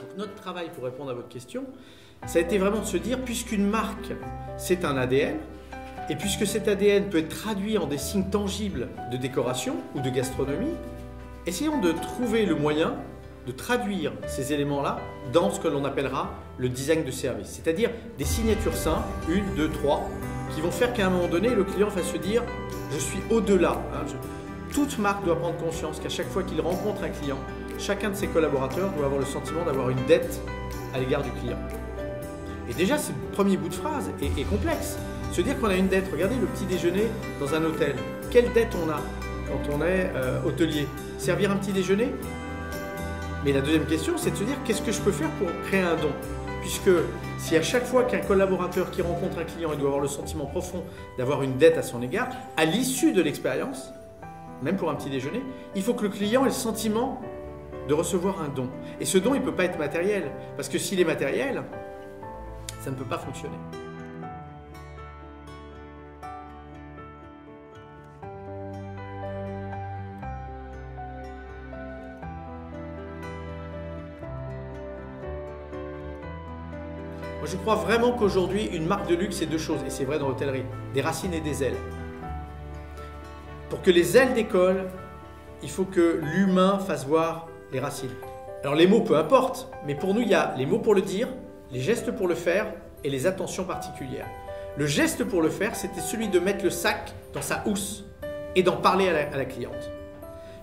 Donc notre travail, pour répondre à votre question, ça a été vraiment de se dire, puisqu'une marque, c'est un ADN, et puisque cet ADN peut être traduit en des signes tangibles de décoration ou de gastronomie, essayons de trouver le moyen de traduire ces éléments-là dans ce que l'on appellera le design de service. C'est-à-dire des signatures simples, 1, 2, 3, qui vont faire qu'à un moment donné, le client va se dire « je suis au-delà ». Toute marque doit prendre conscience qu'à chaque fois qu'il rencontre un client, chacun de ses collaborateurs doit avoir le sentiment d'avoir une dette à l'égard du client. Et déjà, ce premier bout de phrase est complexe. Se dire qu'on a une dette, regardez le petit déjeuner dans un hôtel. Quelle dette on a quand on est hôtelier? Servir un petit déjeuner? Mais la deuxième question, c'est de se dire qu'est-ce que je peux faire pour créer un don? Puisque si à chaque fois qu'un collaborateur qui rencontre un client, il doit avoir le sentiment profond d'avoir une dette à son égard, à l'issue de l'expérience, même pour un petit déjeuner, il faut que le client ait le sentiment de recevoir un don. Et ce don, il ne peut pas être matériel, parce que s'il est matériel, ça ne peut pas fonctionner. Moi, je crois vraiment qu'aujourd'hui, une marque de luxe, c'est deux choses, et c'est vrai dans l'hôtellerie, des racines et des ailes. Pour que les ailes décollent, il faut que l'humain fasse voir les racines. Alors les mots, peu importe, mais pour nous, il y a les mots pour le dire, les gestes pour le faire et les attentions particulières. Le geste pour le faire, c'était celui de mettre le sac dans sa housse et d'en parler à la cliente.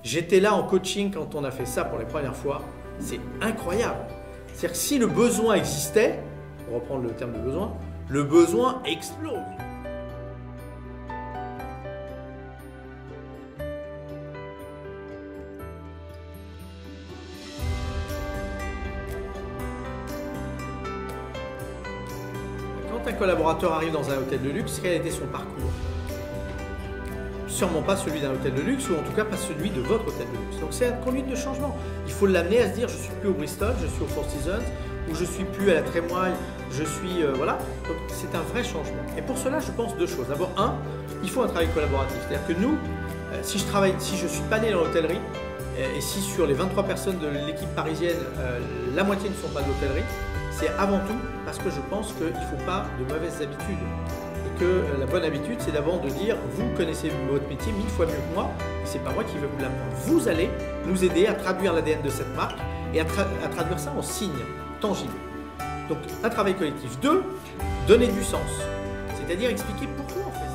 J'étais là en coaching quand on a fait ça pour les premières fois, c'est incroyable. C'est-à-dire que si le besoin existait, pour reprendre le terme de besoin, le besoin explose. Quand un collaborateur arrive dans un hôtel de luxe, quel était son parcours? Sûrement pas celui d'un hôtel de luxe, ou en tout cas pas celui de votre hôtel de luxe. Donc c'est une conduite de changement. Il faut l'amener à se dire je suis plus au Bristol, je suis au Four Seasons, ou je suis plus à la Trémoille, je suis voilà. Donc c'est un vrai changement. Et pour cela, je pense deux choses. D'abord, il faut un travail collaboratif. C'est-à-dire que nous, si je suis pas né dans l'hôtellerie, et si sur les 23 personnes de l'équipe parisienne, la moitié ne sont pas de l'hôtellerie, c'est avant tout parce que je pense qu'il ne faut pas de mauvaises habitudes. Et que la bonne habitude, c'est d'abord de dire vous connaissez votre métier 1000 fois mieux que moi, et ce n'est pas moi qui vais vous l'apprendre. Vous allez nous aider à traduire l'ADN de cette marque et à traduire ça en signes tangibles. Donc un travail collectif. 2, donner du sens, c'est-à-dire expliquer pourquoi on fait